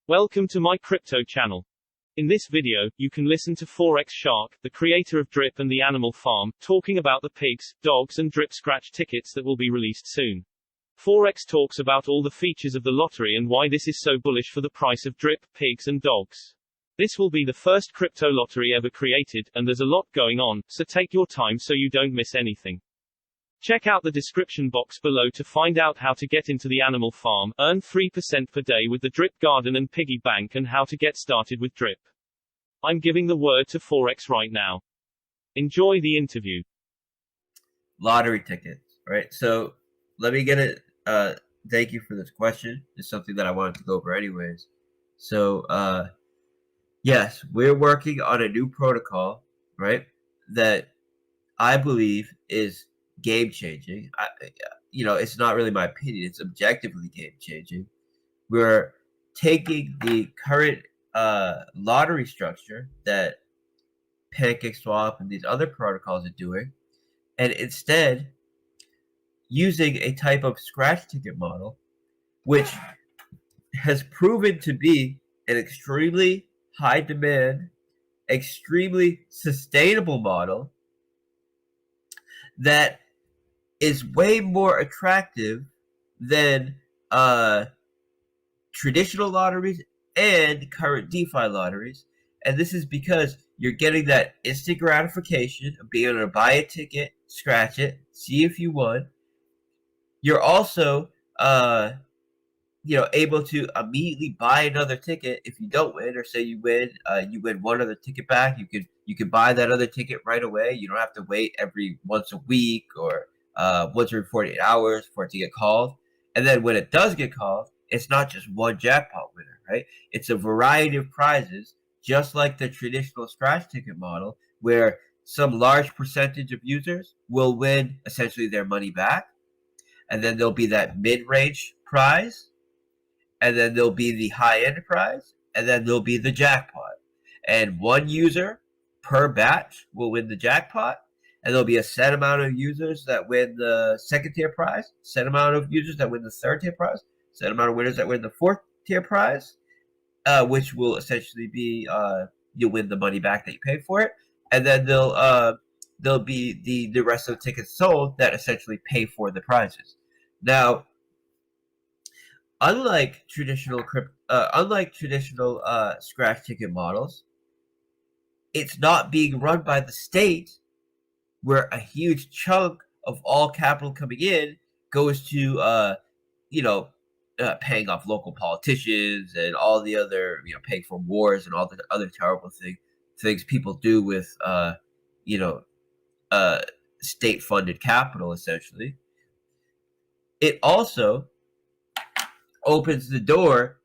Welcome to my crypto channel. In this video, you can listen to Forex Shark, the creator of Drip and the Animal Farm, talking about the pigs, dogs and drip scratch tickets that will be released soon. Forex talks about all the features of the lottery and why this is so bullish for the price of drip, pigs and dogs. This will be the first crypto lottery ever created, and there's a lot going on, so take your time so you don't miss anything. Check out the description box below to find out how to get into the Animal Farm, earn 3% per day with the Drip Garden and Piggy Bank, and how to get started with Drip. I'm giving the word to Forex right now. Enjoy the interview. Lottery tickets, right? So let me get it. Thank you for this question. It's something that I wanted to go over anyways. So yes, we're working on a new protocol, right? That I believe is game changing. It's not really my opinion. It's objectively game changing. We're taking the current lottery structure that PancakeSwap and these other protocols are doing, and instead using a type of scratch ticket model, which has proven to be an extremely high demand, extremely sustainable model that is way more attractive than traditional lotteries and current DeFi lotteries. And this is because you're getting that instant gratification of being able to buy a ticket, scratch it, see if you won. You're also able to immediately buy another ticket if you don't win, or say you win one other ticket back. You can buy that other ticket right away. You don't have to wait every once a week or once every 48 hours for it to get called. And then when it does get called, it's not just one jackpot winner, right? It's a variety of prizes, just like the traditional scratch ticket model, where some large percentage of users will win essentially their money back. And then there'll be that mid-range prize, and then there'll be the high-end prize, and then there'll be the jackpot. And one user per batch will win the jackpot, and there'll be a set amount of users that win the second-tier prize, set amount of users that win the third-tier prize, set amount of winners that win the fourth-tier prize, which will essentially be you'll win the money back that you paid for it, and then there'll be the rest of the tickets sold that essentially pay for the prizes. Now, unlike traditional scratch ticket models, it's not being run by the state, where a huge chunk of all capital coming in goes to paying off local politicians and all the other paying for wars and all the other terrible things people do with state-funded capital. Essentially, it also opens the door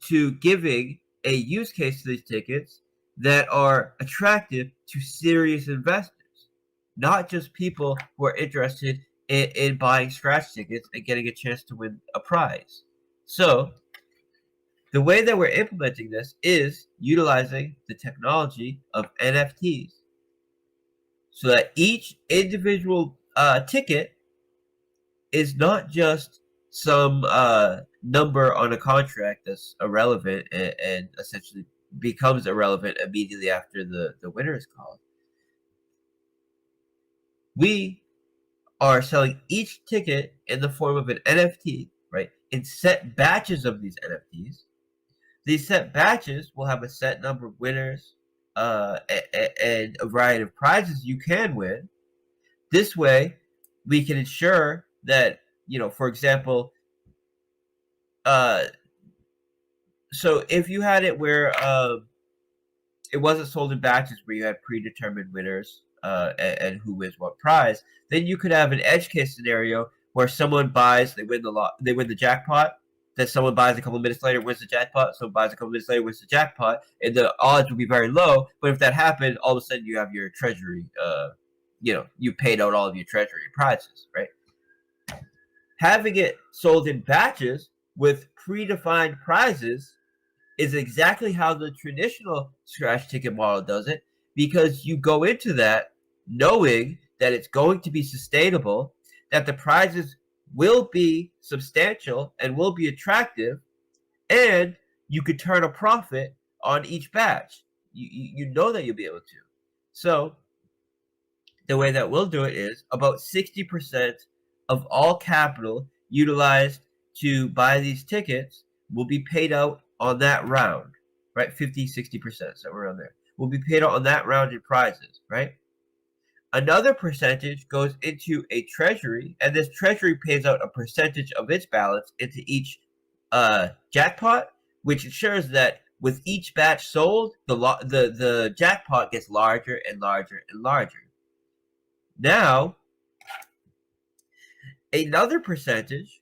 to giving a use case to these tickets that are attractive to serious investors, not just people who are interested in buying scratch tickets and getting a chance to win a prize. So the way that we're implementing this is utilizing the technology of NFTs, so that each individual ticket is not just some number on a contract that's irrelevant and essentially becomes irrelevant immediately after the winner is called. We are selling each ticket in the form of an NFT, right, in set batches of these NFTs. These set batches will have a set number of winners and a variety of prizes you can win. This way, we can ensure that, for example, so if you had it where it wasn't sold in batches, where you had predetermined winners and who wins what prize, then you could have an edge case scenario where someone buys, they win the jackpot, then someone buys a couple of minutes later, wins the jackpot, someone buys a couple of minutes later, wins the jackpot, and the odds would be very low. But if that happened, all of a sudden you have your treasury, you paid out all of your treasury prizes, right? Having it sold in batches with predefined prizes is exactly how the traditional scratch ticket model does it, because you go into that knowing that it's going to be sustainable, that the prizes will be substantial and will be attractive, and you could turn a profit on each batch. You know that you'll be able to. So the way that we'll do it is about 60% of all capital utilized to buy these tickets will be paid out on that round, right? 50-60%, so we're on there. Will be paid out on that round in prizes, right? Another percentage goes into a treasury, and this treasury pays out a percentage of its balance into each jackpot, which ensures that with each batch sold, the jackpot gets larger and larger and larger. Now, another percentage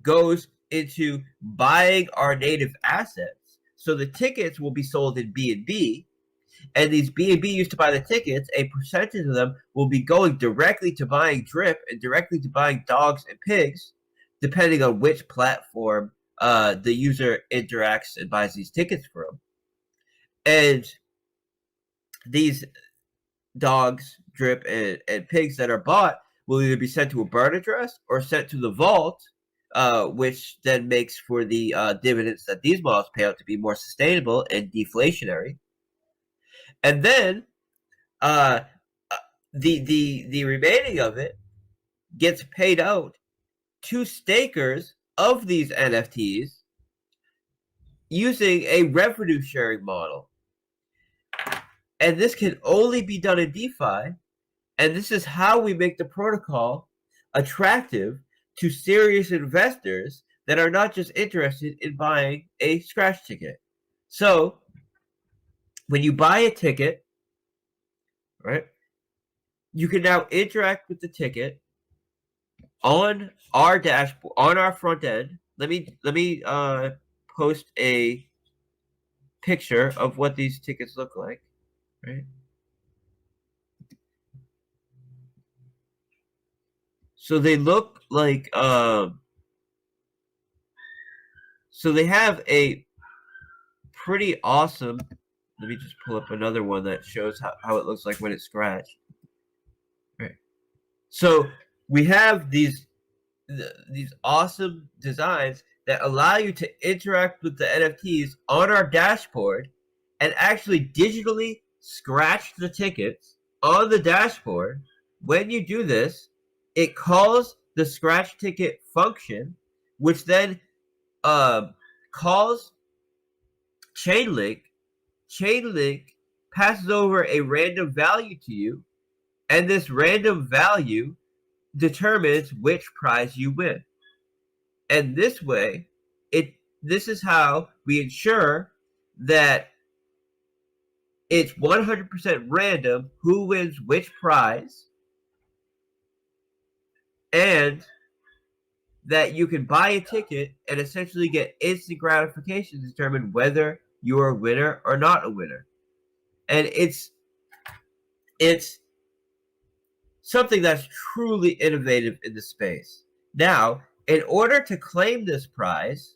goes into buying our native assets. So the tickets will be sold in BNB, and these BNB used to buy the tickets, a percentage of them will be going directly to buying Drip and directly to buying dogs and pigs, depending on which platform the user interacts and buys these tickets from. And these dogs, Drip, and pigs that are bought will either be sent to a burn address or sent to the vault, which then makes for the dividends that these models pay out to be more sustainable and deflationary. And then the remaining of it gets paid out to stakers of these NFTs using a revenue sharing model. And this can only be done in DeFi, and this is how we make the protocol attractive to serious investors that are not just interested in buying a scratch ticket. So when you buy a ticket, right, you can now interact with the ticket on our dashboard, on our front end. Let me post a picture of what these tickets look like, right? So they look like so they have a pretty awesome. Let me just pull up another one that shows how it looks like when it's scratched. Right. So we have these awesome designs that allow you to interact with the NFTs on our dashboard and actually digitally scratch the tickets on the dashboard. When you do this, it calls the scratch ticket function, which then calls Chainlink. Chainlink passes over a random value to you, and this random value determines which prize you win. And this way, this is how we ensure that it's 100% random who wins which prize, and that you can buy a ticket and essentially get instant gratification to determine whether you're a winner or not a winner. And it's something that's truly innovative in the space. Now, in order to claim this prize,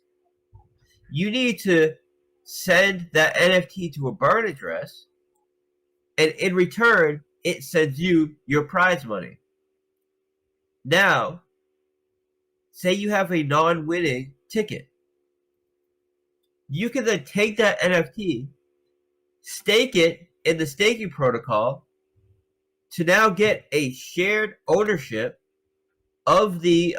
you need to send that NFT to a burn address, and in return, it sends you your prize money. Now, say you have a non-winning ticket. You can then take that NFT, stake it in the staking protocol to now get a shared ownership of the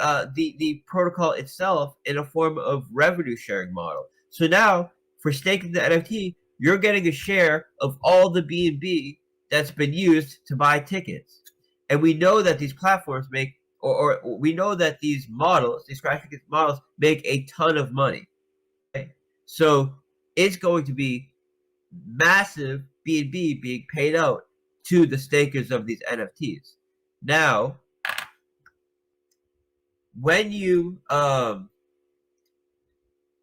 protocol itself in a form of revenue sharing model. So now, for staking the NFT, you're getting a share of all the BNB that's been used to buy tickets. And we know that these platforms make, or we know that these models, these scratch ticket models, make a ton of money. Okay? So it's going to be massive BNB being paid out to the stakers of these NFTs. Now, when you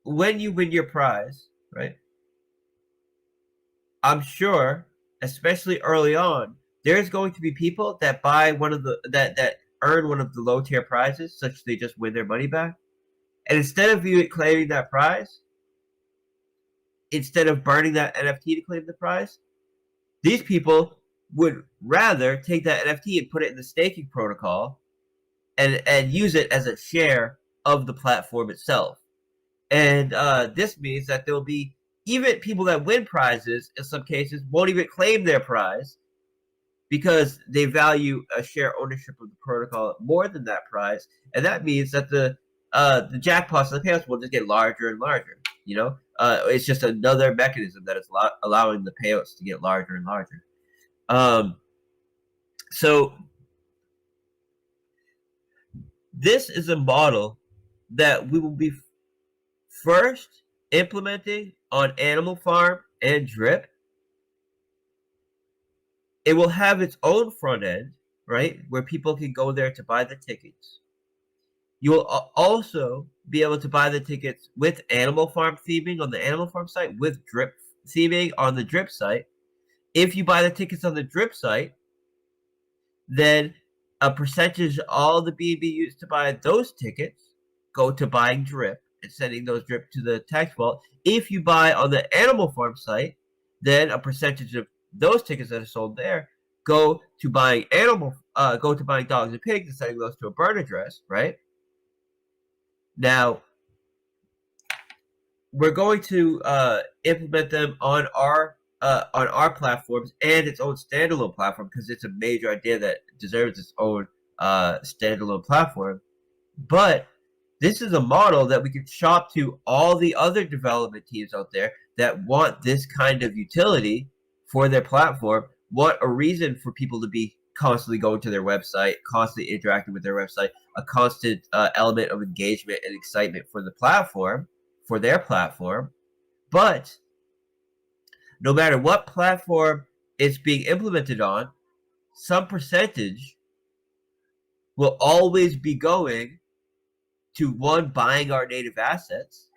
win your prize, right? I'm sure, especially early on, there's going to be people that buy one of the that earn one of the low tier prizes, such they just win their money back. And instead of you claiming that prize, instead of burning that NFT to claim the prize, these people would rather take that NFT and put it in the staking protocol and use it as a share of the platform itself. And this means that there'll be even people that win prizes in some cases won't even claim their prize because they value a share ownership of the protocol more than that prize, and that means that the jackpots and the payouts will just get larger and larger. You know, it's just another mechanism that is allowing the payouts to get larger and larger. So this is a model that we will be first implementing on Animal Farm and Drip. It will have its own front end, right, where people can go there to buy the tickets. You will also be able to buy the tickets with Animal Farm theming on the Animal Farm site, with Drip theming on the Drip site. If you buy the tickets on the Drip site, then a percentage of all the BNB used to buy those tickets go to buying Drip and sending those Drip to the tax vault. If you buy on the Animal Farm site, then a percentage of those tickets that are sold there go to buying dogs and pigs and sending those to a burn address, right? Now, we're going to implement them on our platforms and its own standalone platform because it's a major idea that deserves its own standalone platform. But this is a model that we can shop to all the other development teams out there that want this kind of utility for their platform. What a reason for people to be constantly going to their website, constantly interacting with their website, a constant element of engagement and excitement for the platform, for their platform. But no matter what platform it's being implemented on, some percentage will always be going to, one, buying our native assets,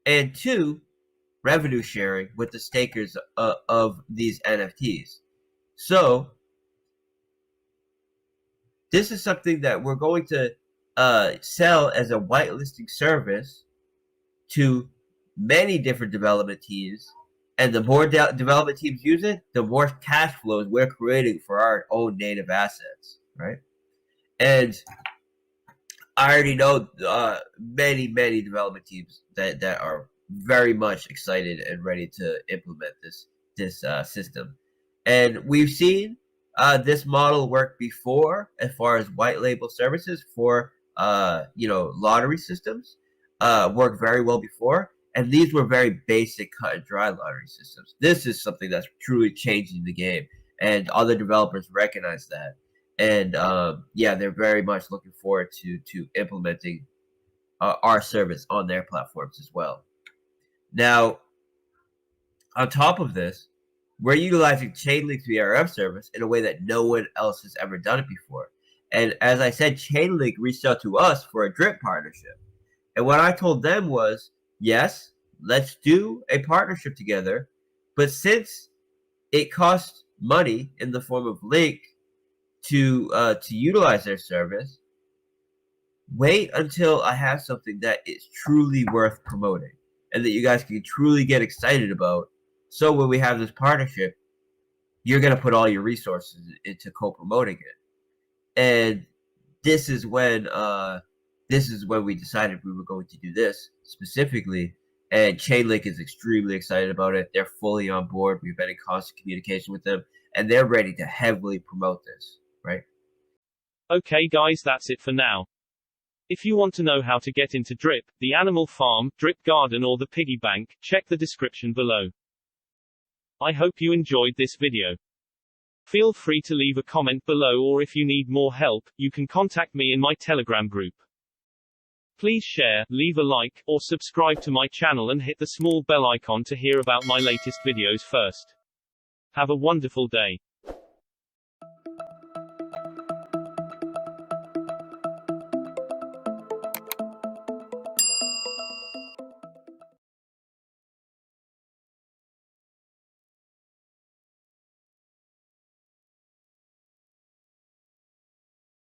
and two, revenue sharing with the stakers of these NFTs. So this is something that we're going to sell as a whitelisting service to many different development teams. And the more development teams use it, the more cash flows we're creating for our own native assets, right? And I already know many development teams that are very much excited and ready to implement this system. And we've seen this model work before as far as white label services for lottery systems. Worked very well before. And these were very basic cut and dry lottery systems. This is something that's truly changing the game, and other developers recognize that. And they're very much looking forward to implementing our service on their platforms as well. Now, on top of this, we're utilizing Chainlink's VRF service in a way that no one else has ever done it before. And as I said, Chainlink reached out to us for a Drip partnership. And what I told them was, yes, let's do a partnership together, but since it costs money in the form of Link to utilize their service, wait until I have something that is truly worth promoting and that you guys can truly get excited about. So when we have this partnership, you're going to put all your resources into co-promoting it. And this is when we decided we were going to do this specifically. And Chainlink is extremely excited about it. They're fully on board. We've been in constant communication with them, and they're ready to heavily promote this, right? Okay guys, that's it for now. If you want to know how to get into Drip, the Animal Farm, Drip Garden or the Piggy Bank, check the description below. I hope you enjoyed this video. Feel free to leave a comment below, or if you need more help, you can contact me in my Telegram group. Please share, leave a like, or subscribe to my channel and hit the small bell icon to hear about my latest videos first. Have a wonderful day.